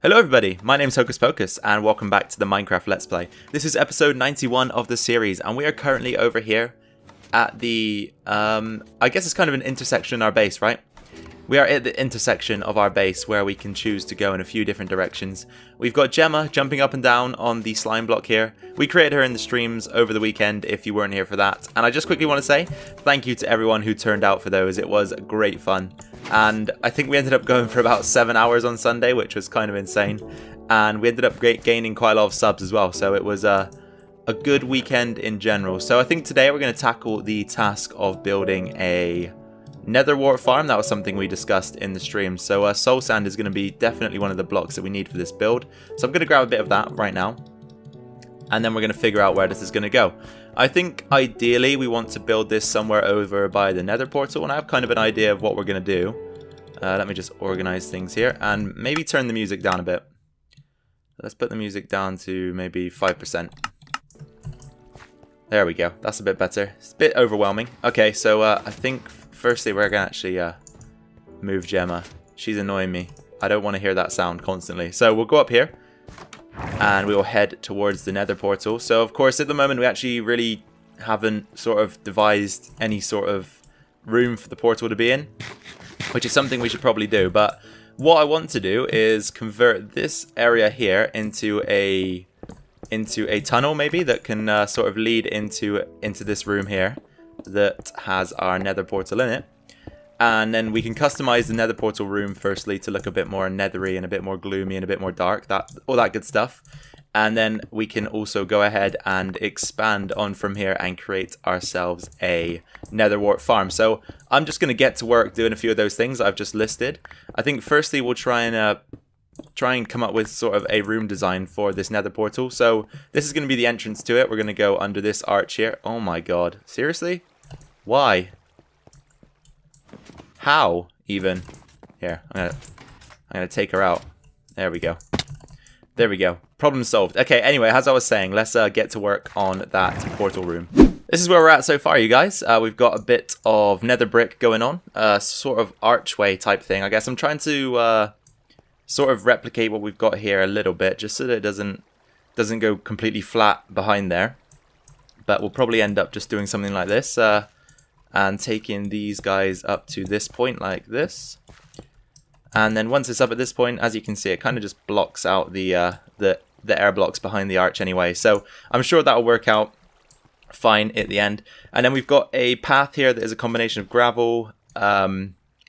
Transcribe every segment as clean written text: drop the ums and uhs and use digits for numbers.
Hello everybody, my name's Hocus and welcome back to the Minecraft Let's Play. This is episode 91 of the series and we are currently over here at the, I guess it's kind of an intersection in our base, right? We are at the intersection of our base where we can choose to go in a few different directions. We've got Gemma jumping up and down on the slime block here. We created her in the streams over the weekend if you weren't here for that. And I just quickly want to say thank you to everyone who turned out for those. It was great fun. And I think we ended up going for about 7 hours on Sunday, which was kind of insane. And we ended up gaining quite a lot of subs as well. So it was a good weekend in general. So I think today we're going to tackle the task of building a Nether Wart farm. That was something we discussed in the stream. So soul sand is going to be definitely one of the blocks that we need for this build. So I'm going to grab a bit of that right now. And then we're going to figure out where this is going to go. I think ideally we want to build this somewhere over by the Nether portal. And I have kind of an idea of what we're going to do. Let me just organize things here. And maybe turn the music down a bit. Let's put the music down to maybe 5%. There we go. That's a bit better. It's a bit overwhelming. Okay, so I think firstly we're going to actually move Gemma. She's annoying me. I don't want to hear that sound constantly. So we'll go up here. And we will head towards the Nether portal. So of course at the moment we actually really haven't sort of devised any sort of room for the portal to be in. Which is something we should probably do. But what I want to do is convert this area here into a tunnel maybe that can sort of lead into this room here that has our Nether portal in it. And then we can customize the Nether portal room firstly to look a bit more nethery and a bit more gloomy and a bit more dark, all that good stuff. And then we can also go ahead and expand on from here and create ourselves a Nether Wart farm. So I'm just going to get to work doing a few of those things I've just listed. I think firstly we'll try and come up with sort of a room design for this Nether portal. So this is going to be the entrance to it. We're going to go under this arch here. Oh my god. Seriously? Why? How even? Here, I'm gonna take her out. There we go. There we go. Problem solved. Okay, anyway, as I was saying, let's get to work on that portal room. This is where we're at so far, you guys. We've got a bit of nether brick going on. Sort of archway type thing. I guess I'm trying to sort of replicate what we've got here a little bit, just so that it doesn't go completely flat behind there. But we'll probably end up just doing something like this. And taking these guys up to this point like this. And then once it's up at this point, as you can see, it kind of just blocks out the air blocks behind the arch anyway. So I'm sure that'll work out fine at the end. And then we've got a path here that is a combination of gravel,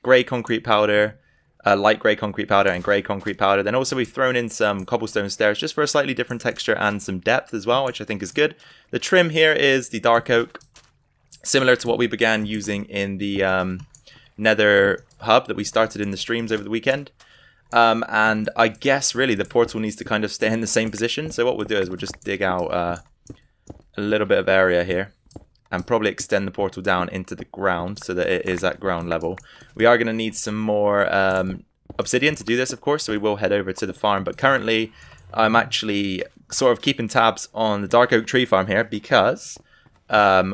grey concrete powder, light grey concrete powder and grey concrete powder. Then also we've thrown in some cobblestone stairs just for a slightly different texture and some depth as well, which I think is good. The trim here is the dark oak, similar to what we began using in the Nether hub that we started in the streams over the weekend. And I guess really the portal needs to kind of stay in the same position. So what we'll do is we'll just dig out a little bit of area here and probably extend the portal down into the ground so that it is at ground level. We are going to need some more obsidian to do this, of course, so we will head over to the farm. But currently I'm actually sort of keeping tabs on the dark oak tree farm here because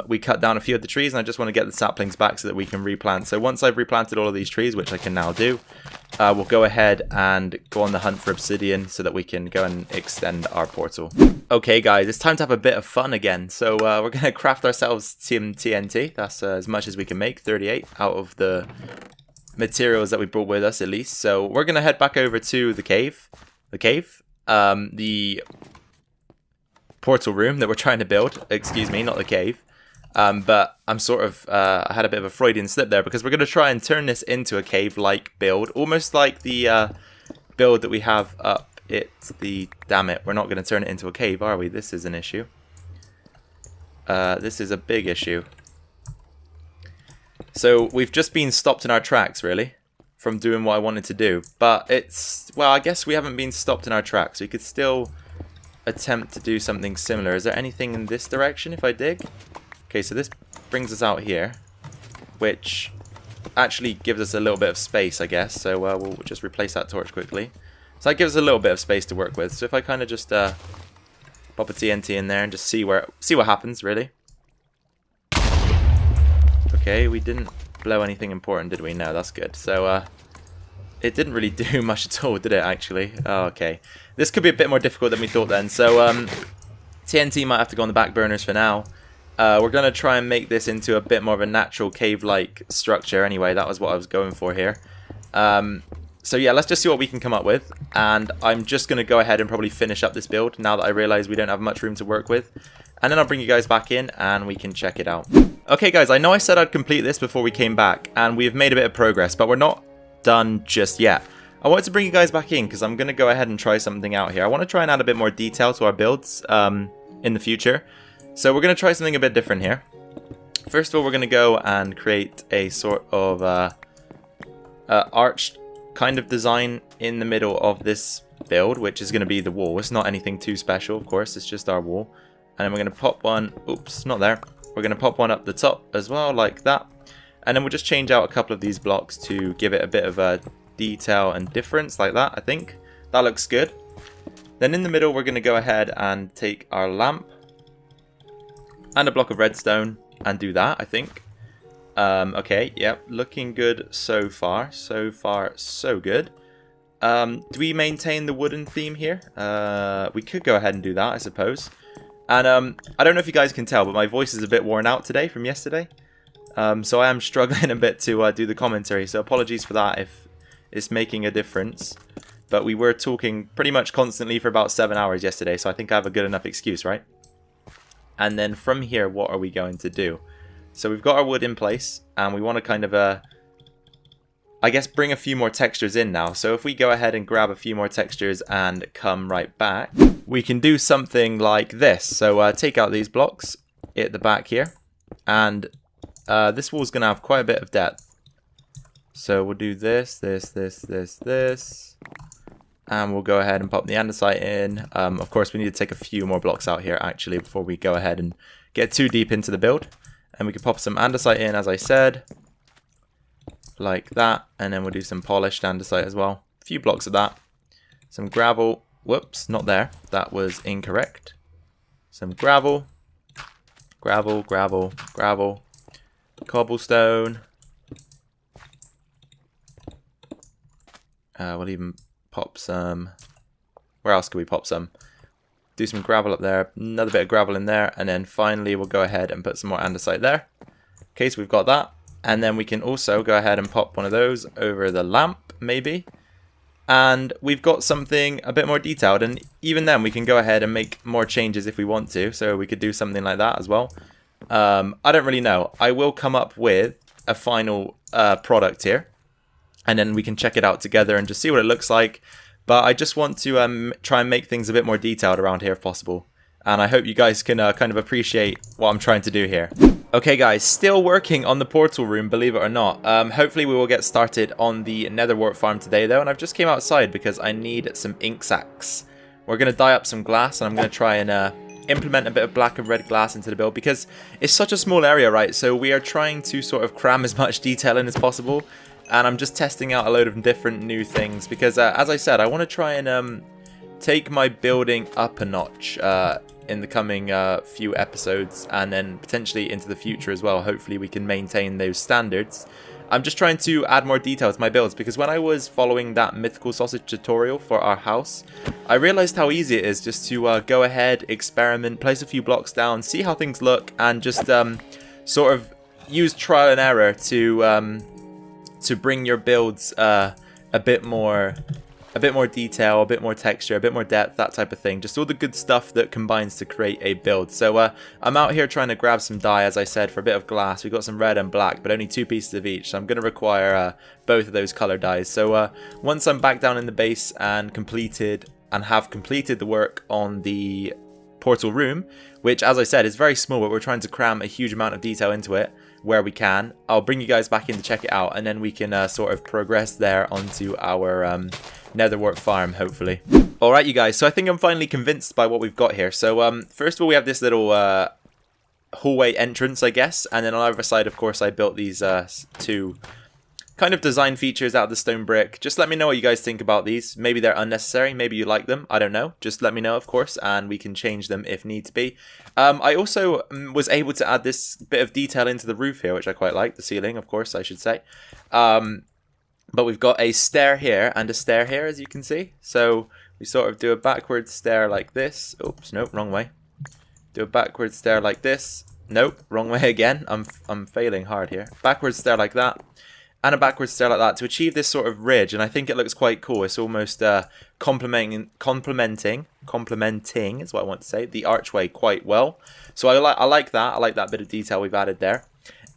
we cut down a few of the trees and I just want to get the saplings back so that we can replant. So once I've replanted all of these trees, which I can now do, we'll go ahead and go on the hunt for obsidian so that we can go and extend our portal. Okay guys, it's time to have a bit of fun again. So we're going to craft ourselves some TNT. That's as much as we can make, 38 out of the materials that we brought with us at least. So we're going to head back over to the cave. The portal room that we're trying to build. Excuse me, not the cave. But I'm sort of, I had a bit of a Freudian slip there because we're going to try and turn this into a cave-like build. Almost like the build that we have up damn it, we're not going to turn it into a cave, are we? This is an issue. This is a big issue. So we've just been stopped in our tracks, really, from doing what I wanted to do. But well, I guess we haven't been stopped in our tracks. We could still attempt to do something similar. Is there anything in this direction if I dig? Okay, so this brings us out here, which actually gives us a little bit of space, I guess. So we'll just replace that torch quickly. So that gives us a little bit of space to work with. So if I kind of just pop a TNT in there and just see what happens, really. Okay, we didn't blow anything important, did we? No, that's good. So it didn't really do much at all, did it, actually? Oh, okay. This could be a bit more difficult than we thought then. So, TNT might have to go on the back burners for now. We're going to try and make this into a bit more of a natural cave-like structure. Anyway, that was what I was going for here. So yeah, let's just see what we can come up with. And I'm just going to go ahead and probably finish up this build now that I realize we don't have much room to work with. And then I'll bring you guys back in and we can check it out. Okay guys, I know I said I'd complete this before we came back, and we've made a bit of progress, but we're not done just yet. I wanted to bring you guys back in because I'm going to go ahead and try something out here. I want to try and add a bit more detail to our builds in the future. So we're going to try something a bit different here. First of all, we're going to go and create a sort of arched kind of design in the middle of this build, which is going to be the wall. It's not anything too special, of course, it's just our wall. And then we're going to pop one, oops, not there. We're going to pop one up the top as well, like that. And then we'll just change out a couple of these blocks to give it a bit of a detail and difference, like that, I think. That looks good. Then in the middle, we're going to go ahead and take our lamp and a block of redstone and do that, I think. Okay, yep, looking good so far. So far, so good. Do we maintain the wooden theme here? We could go ahead and do that, I suppose. And I don't know if you guys can tell, but my voice is a bit worn out today from yesterday. So I am struggling a bit to do the commentary, so apologies for that if it's making a difference. But we were talking pretty much constantly for about 7 hours yesterday, so I think I have a good enough excuse, right? And then from here, what are we going to do? So we've got our wood in place, and we want to kind of, I guess, bring a few more textures in now. So if we go ahead and grab a few more textures and come right back, we can do something like this. So take out these blocks at the back here, and this wall's going to have quite a bit of depth. So we'll do this, this, and we'll go ahead and pop the andesite in. Of course, we need to take a few more blocks out here, actually, before we go ahead and get too deep into the build. And we can pop some andesite in, as I said, like that. And then we'll do some polished andesite as well. A few blocks of that. Some gravel. Whoops, not there. That was incorrect. Some gravel. Gravel, gravel, gravel. Cobblestone. We'll even pop some. Where else could we pop some? Do some gravel up there, another bit of gravel in there, and then finally we'll go ahead and put some more andesite there. Okay, so we've got that. And then we can also go ahead and pop one of those over the lamp, maybe. And we've got something a bit more detailed, and even then we can go ahead and make more changes if we want to. So we could do something like that as well. I don't really know. I will come up with a final product here, and then we can check it out together and just see what it looks like. But I just want to try and make things a bit more detailed around here if possible. And I hope you guys can kind of appreciate what I'm trying to do here. Okay guys, still working on the portal room, believe it or not. Hopefully we will get started on the Nether Wart farm today though. And I've just came outside because I need some ink sacs. We're going to dye up some glass, and I'm going to try and implement a bit of black and red glass into the build. Because it's such a small area, right? So we are trying to sort of cram as much detail in as possible. And I'm just testing out a load of different new things because, as I said, I want to try and take my building up a notch in the coming few episodes, and then potentially into the future as well. Hopefully we can maintain those standards. I'm just trying to add more detail to my builds because when I was following that mythical sausage tutorial for our house, I realized how easy it is just to go ahead, experiment, place a few blocks down, see how things look, and just sort of use trial and error to bring your builds a bit more detail, a bit more texture, a bit more depth, that type of thing. Just all the good stuff that combines to create a build. So I'm out here trying to grab some dye, as I said, for a bit of glass. We've got some red and black, but only 2 pieces of each. So I'm going to require both of those color dyes. So once I'm back down in the base and have completed the work on the portal room, which, as I said, is very small, but we're trying to cram a huge amount of detail into it where we can. I'll bring you guys back in to check it out, and then we can sort of progress there onto our Nether Wart farm, hopefully. Alright, you guys, so I think I'm finally convinced by what we've got here. So first of all, we have this little hallway entrance, I guess, and then on either side, of course, I built these two kind of design features out of the stone brick. Just let me know what you guys think about these. Maybe they're unnecessary, maybe you like them, I don't know. Just let me know, of course, and we can change them if needs be. I also was able to add this bit of detail into the roof here, which I quite like. The ceiling, of course, I should say. But we've got a stair here and a stair here, as you can see. So we sort of do a backward stair like this. Oops, nope, wrong way. Do a backward stair like this. Nope, wrong way again. I'm failing hard here. Backward stair like that. And a backward stair like that to achieve this sort of ridge. And I think it looks quite cool. It's almost complementing is what I want to say, the archway quite well. So I like that. I like that bit of detail we've added there.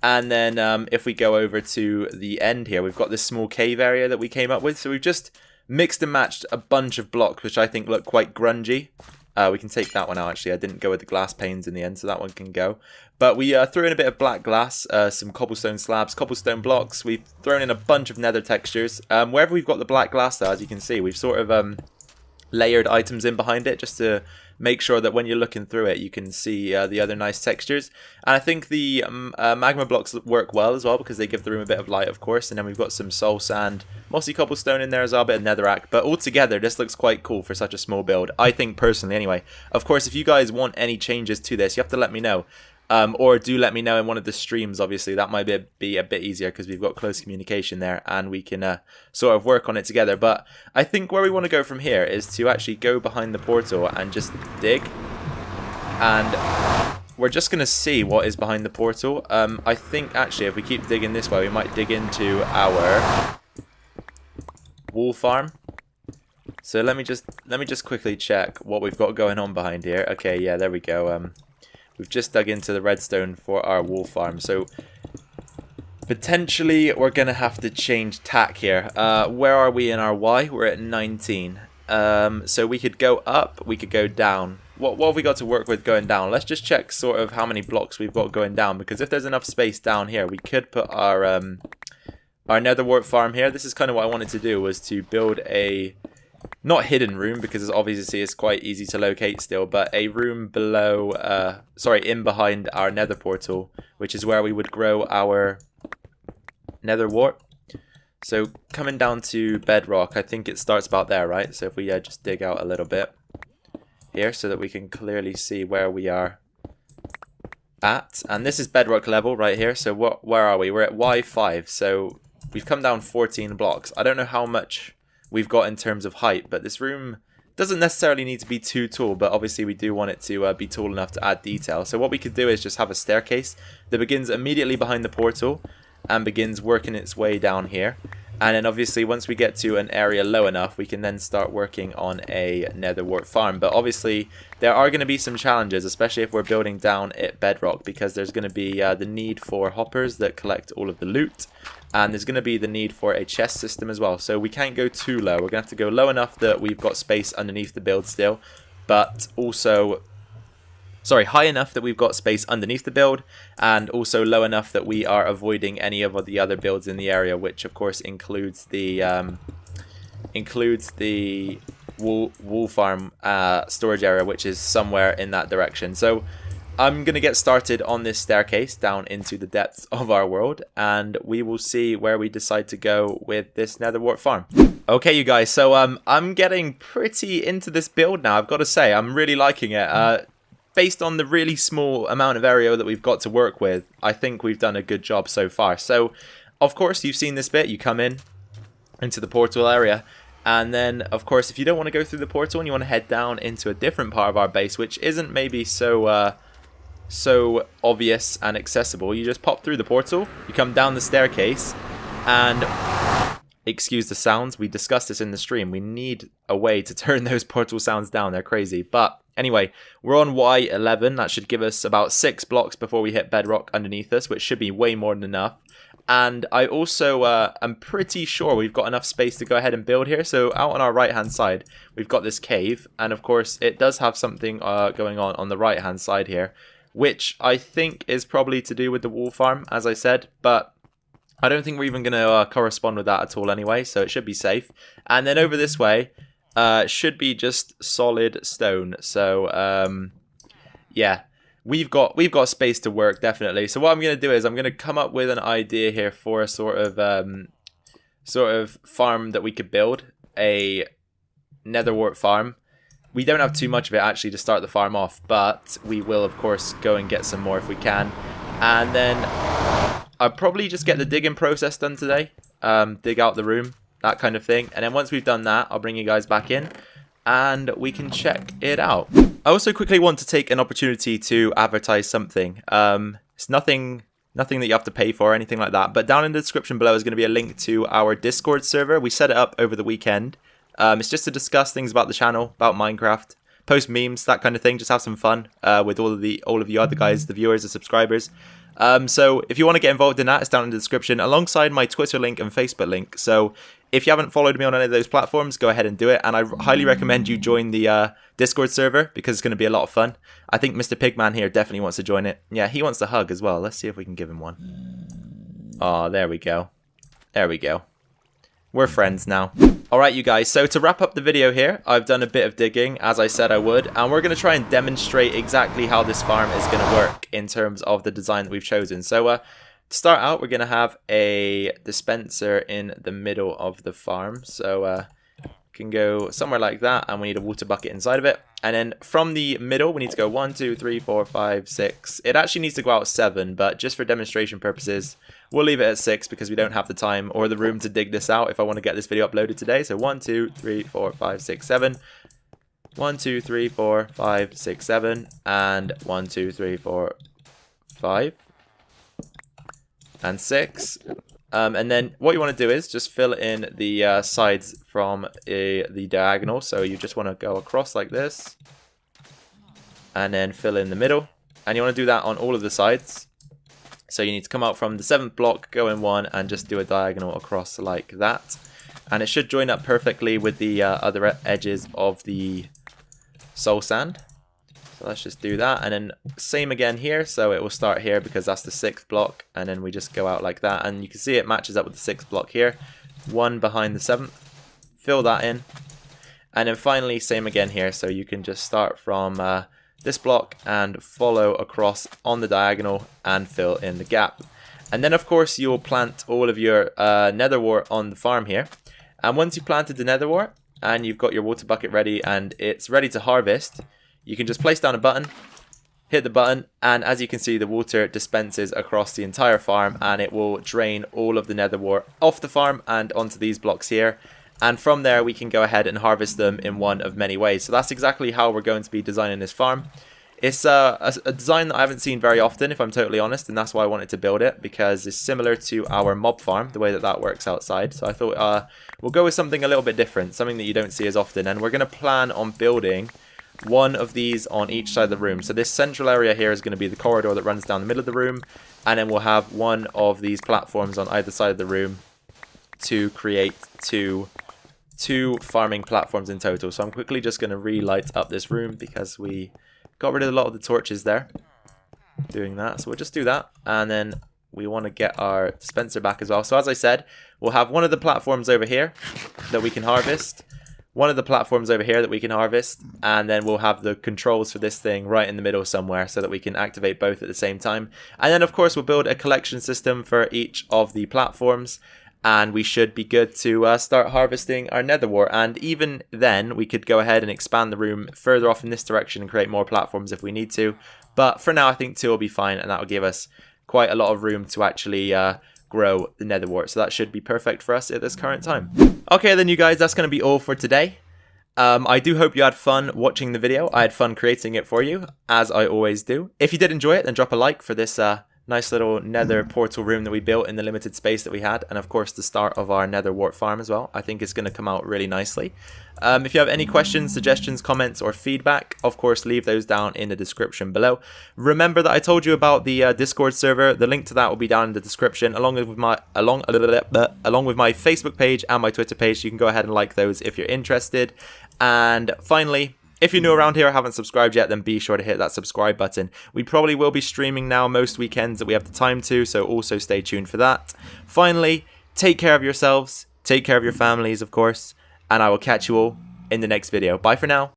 And then if we go over to the end here, we've got this small cave area that we came up with. So we've just mixed and matched a bunch of blocks, which I think look quite grungy. We can take that one out, actually. I didn't go with the glass panes in the end, so that one can go. But we threw in a bit of black glass, some cobblestone slabs, cobblestone blocks. We've thrown in a bunch of nether textures. Wherever we've got the black glass, though, as you can see, we've sort of layered items in behind it just to make sure that when you're looking through it, you can see the other nice textures. And I think the magma blocks work well as well because they give the room a bit of light, of course. And then we've got some soul sand, mostly cobblestone in there as well, a bit of netherrack. But altogether, this looks quite cool for such a small build, I think personally anyway. Of course, if you guys want any changes to this, you have to let me know. Or do let me know in one of the streams, obviously. That might be a bit easier because we've got close communication there and we can sort of work on it together. But I think where we want to go from here is to actually go behind the portal and just dig. And we're just going to see what is behind the portal. I think actually if we keep digging this way, we might dig into our wool farm. So let me just quickly check what we've got going on behind here. Okay, yeah, there we go. We've just dug into the redstone for our wool farm. So potentially we're going to have to change tack here. Where are we in our Y? We're at 19. So we could go up, we could go down. What have we got to work with going down? Let's just check sort of how many blocks we've got going down. Because if there's enough space down here, we could put our nether wart farm here. This is kind of what I wanted to do, was to build a... not hidden room, because obviously it's quite easy to locate still, but a room below, in behind our nether portal, which is where we would grow our nether wart. So coming down to bedrock, I think it starts about there, right? So if we just dig out a little bit here so that we can clearly see where we are at. And this is bedrock level right here. So where are we? We're at Y5, so we've come down 14 blocks. I don't know how much we've got in terms of height, but this room doesn't necessarily need to be too tall, but obviously we do want it to be tall enough to add detail. So what we could do is just have a staircase that begins immediately behind the portal and begins working its way down here. And then obviously once we get to an area low enough, we can then start working on a nether wart farm. But obviously there are going to be some challenges, especially if we're building down at bedrock, because there's going to be the need for hoppers that collect all of the loot. And there's going to be the need for a chest system as well. So we can't go too low. We're going to have to go low enough that we've got space underneath the build still. But also... high enough that we've got space underneath the build. And also low enough that we are avoiding any of the other builds in the area. Which of course includes the wool farm storage area, which is somewhere in that direction. So... I'm going to get started on this staircase down into the depths of our world, and we will see where we decide to go with this nether wart farm. Okay, you guys, so I'm getting pretty into this build now, I've got to say. I'm really liking it. Based on the really small amount of area that we've got to work with, I think we've done a good job so far. So, of course, you've seen this bit. You come in into the portal area. And then, of course, if you don't want to go through the portal and you want to head down into a different part of our base, which isn't maybe so obvious and accessible, you just pop through the portal, you come down the staircase, and excuse the sounds, we discussed this in the stream, we need a way to turn those portal sounds down, they're crazy. But anyway, we're on Y11, that should give us about 6 blocks before we hit bedrock underneath us, which should be way more than enough. And I also am pretty sure we've got enough space to go ahead and build here. So out on our right hand side, we've got this cave, and of course it does have something going on the right hand side here, which I think is probably to do with the wool farm, as I said, but I don't think we're even going to correspond with that at all anyway, so it should be safe. And then over this way should be just solid stone. So yeah, we've got space to work, definitely. So what I'm going to do is I'm going to come up with an idea here for a sort of farm that we could build, a nether wart farm. We don't have too much of it actually to start the farm off, but we will of course go and get some more if we can. And then I'll probably just get the digging process done today. dig out the room, that kind of thing. And then once we've done that, I'll bring you guys back in and we can check it out. I also quickly want to take an opportunity to advertise something. It's nothing that you have to pay for or anything like that, but down in the description below is going to be a link to our Discord server. We set it up over the weekend. It's just to discuss things about the channel, about Minecraft, post memes, that kind of thing, just have some fun with all of you other guys, the viewers, the subscribers. So if you want to get involved in that, it's down in the description alongside my Twitter link and Facebook link. So if you haven't followed me on any of those platforms, go ahead and do it. And I highly recommend you join the Discord server because it's going to be a lot of fun. I think Mr. Pigman here definitely wants to join it. Yeah, he wants a hug as well. Let's see if we can give him one. Oh, there we go. There we go. We're friends now. Alright you guys, so to wrap up the video here, I've done a bit of digging as I said I would, and we're going to try and demonstrate exactly how this farm is going to work in terms of the design that we've chosen. So to start out, we're going to have a dispenser in the middle of the farm. So can go somewhere like that, and we need a water bucket inside of it. And then from the middle, we need to go 1, 2, 3, 4, 5, 6. It actually needs to go out 7, but just for demonstration purposes, we'll leave it at 6 because we don't have the time or the room to dig this out if I want to get this video uploaded today. So 1, 2, 3, 4, 5, 6, 7. 1, 2, 3, 4, 5, 6, 7. And 1, 2, 3, 4, 5. And 6. And then what you want to do is just fill in the sides from the diagonal. So you just want to go across like this. And then fill in the middle. And you want to do that on all of the sides. So you need to come out from the 7th block, go in one, and just do a diagonal across like that. And it should join up perfectly with the other edges of the soul sand. So let's just do that, and then same again here. So it will start here because that's the 6th block, and then we just go out like that, and you can see it matches up with the 6th block here. One behind the 7th, fill that in, and then finally same again here. So you can just start from this block and follow across on the diagonal and fill in the gap. And then of course you'll plant all of your nether wart on the farm here. And once you've planted the nether wart and you've got your water bucket ready and it's ready to harvest, you can just place down a button, hit the button, and as you can see the water dispenses across the entire farm and it will drain all of the nether wart off the farm and onto these blocks here. And from there we can go ahead and harvest them in one of many ways. So that's exactly how we're going to be designing this farm. It's a design that I haven't seen very often, if I'm totally honest, and that's why I wanted to build it, because it's similar to our mob farm, the way that that works outside. So I thought we'll go with something a little bit different, something that you don't see as often, and we're going to plan on building one of these on each side of the room. So this central area here is going to be the corridor that runs down the middle of the room, and then we'll have one of these platforms on either side of the room to create two farming platforms in total. So I'm quickly just going to relight up this room because we got rid of a lot of the torches there doing that. So we'll just do that, and then we want to get our dispenser back as well. So as I said, we'll have one of the platforms over here that we can harvest, one of the platforms over here that we can harvest, and then we'll have the controls for this thing right in the middle somewhere so that we can activate both at the same time. And then of course we'll build a collection system for each of the platforms, and we should be good to start harvesting our nether wart. And even then we could go ahead and expand the room further off in this direction and create more platforms if we need to. But for now I think 2 will be fine, and that will give us quite a lot of room to actually grow the nether wart. So that should be perfect for us at this current time. Okay then you guys, that's going to be all for today. I do hope you had fun watching the video. I had fun creating it for you, as I always do. If you did enjoy it, then drop a like for this nice little nether portal room that we built in the limited space that we had, and of course the start of our nether wart farm as well. I think it's going to come out really nicely. If you have any questions, suggestions, comments, or feedback, of course leave those down in the description below. Remember that I told you about the Discord server. The link to that will be down in the description, along with my Facebook page and my Twitter page. You can go ahead and like those if you're interested. And finally, if you're new around here or haven't subscribed yet, then be sure to hit that subscribe button. We probably will be streaming now most weekends that we have the time to, so also stay tuned for that. Finally, take care of yourselves, take care of your families, of course, and I will catch you all in the next video. Bye for now.